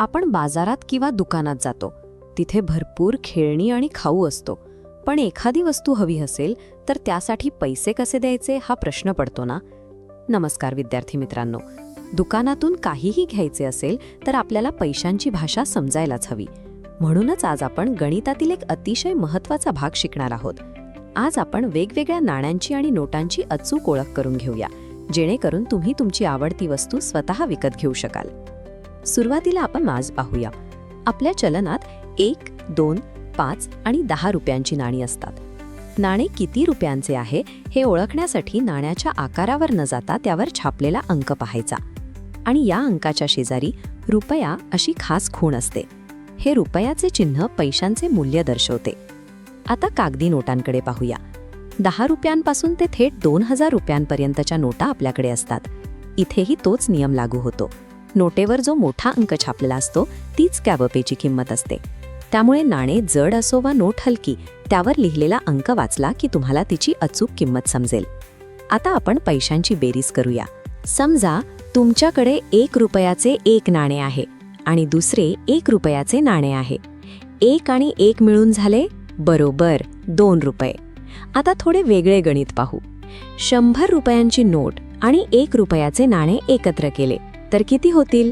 आपण बाजारात किंवा दुकानात जातो. तिथे भरपूर खेळणी आणि खाऊ असतो. पण एखादी वस्तू हवी असेल तर त्यासाठी पैसे कसे द्यायचे हा प्रश्न पडतो ना. नमस्कार विद्यार्थी मित्रांनो. दुकानातून काहीही घ्यायचे असेल तर आपल्याला पैशांची भाषा समजायलाच हवी. म्हणूनच आज आपण गणितातील एक अतिशय महत्त्वाचा भाग शिकणार आहोत. आज आपण वेगवेगळ्या नाण्यांची आणि नोटांची अचूक ओळख करून घेऊया, जेणेकरून तुम्ही तुमची आवडती वस्तू स्वतः विकत घेऊ शकाल. सुरुवातीला आपण आज पाहूया. आपल्या चलनात 1, 2, 5 आणि 10 रुपयांची नाणी असतात. नाणे किती रुपयांचे आहे हे ओळखण्यासाठी नाण्याच्या आकारावर न जाता त्यावर छापलेला अंक पाहायचा. आणि या अंकाच्या शेजारी रुपया अशी खास खूण असते. हे रुपयाचे चिन्ह पैशांचे मूल्य दर्शवते. आता कागदी नोटांकडे पाहूया. 10 रुपयांपासून ते थेट 2000 रुपयांपर्यंतच्या नोटा आपल्याकडे असतात. इथेही तोच नियम लागू होतो. नोटेवर जो मोठा अंक छापलेला असतो तीच कॅबपेची किंमत असते. त्यामुळे नाणे जड असो वा नोट हलकी, त्यावर लिहिलेला अंक वाचला की तुम्हाला तिची अचूक किंमत समजेल. आता आपण पैशांची बेरीज करूया. समजा तुमच्याकडे 1 रुपयाचे एक नाणे आहे आणि दुसरे 1 रुपयाचे नाणे आहे. 1 आणि 1 मिळून झाले बरोबर 2 रुपये. आता थोडे वेगळे गणित पाहू. 100 रुपयांची नोट आणि 1 रुपयाचे नाणे एकत्र केले तर किती होतील?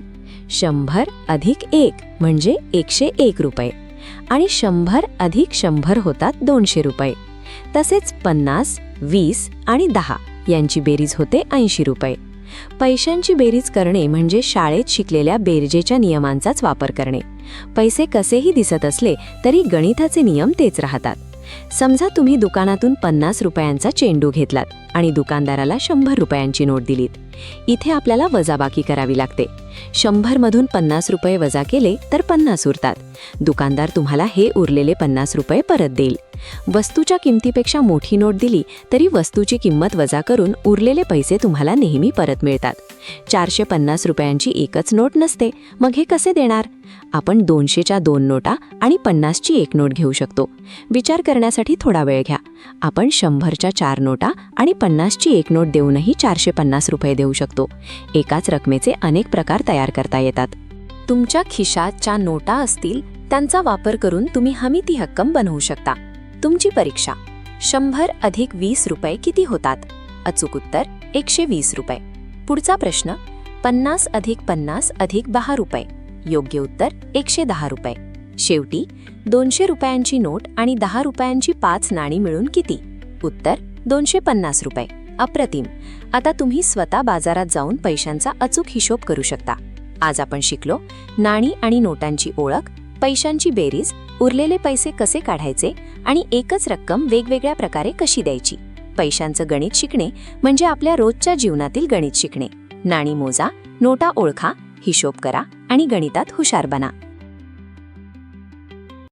100 अधिक 1 म्हणजे 101 रुपये. आणि 100 अधिक 100 होतात 200 रुपये. तसेच 50, 20 आणि 10 यांची बेरीज होते 80 रुपये. पैशांची बेरीज करणे म्हणजे शाळेत शिकलेल्या बेरजेच्या नियमांचाच वापर करणे. पैसे कसेही दिसत असले तरी गणिताचे नियम तेच राहतात. समजा तुम्ही दुकानातून 50 रुपयांचा चेंडू घेतलात आणि दुकानदाराला 100 रुपयांची नोट दिलीत. इथे आपल्याला वजाबाकी करावी लागते. 100 मधून 50 रुपये वजा केले तर 50 उरतात. दुकानदार तुम्हाला हे उरलेले 50 रुपये परत देईल. वस्तूच्या किमतीपेक्षा मोठी नोट दिली तरी वस्तूची किंमत वजा करून उरलेले पैसे तुम्हाला नेहमी परत मिळतात. 450 रुपयांची एकच नोट नसते, मग हे कसे देणार? आपण 200च्या 2 नोटा आणि 50ची 1 नोट घेऊ शकतो. विचार करण्यासाठी थोडा वेळ घ्या. आपण 100च्या 4 नोटा आणि 50ची 1 नोट देऊनही 450 रुपये देऊ शकतो. एकाच रकमेचे अनेक प्रकार तयार करता येतात. तुमच्या खिशात ज्या नोटा असतील त्यांचा वापर करून तुम्ही हमी ती रक्कम बनवू शकता. तुमची परीक्षा. 100 अधिक 20 रुपये किती होतात? अचूक उत्तर 120 रुपये. पुढचा प्रश्न. 50 अधिक 50 अधिक 10 रुपये. योग्य उत्तर 110 रुपये. शेवटी 200 रुपयांची नोट आणि 10 रुपयांची 5 नाणी मिळून किती? उत्तर 250 रुपये. अप्रतिम. आता तुम्ही स्वतः बाजारात जाऊन पैशांचा अचूक हिशोब करू शकता. आज आपण शिकलो नाणी आणि नोटांची ओळख, पैशांची बेरीज, उरलेले पैसे कसे काढायचे आणि एकच रक्कम वेगवेगळ्या प्रकारे कशी द्यायची. पैशांचं गणित शिकणे म्हणजे आपल्या रोजच्या जीवनातील गणित शिकणे. नाणी मोजा, नोटा ओळखा, हिशोब करा आणि गणितात हुशार बना.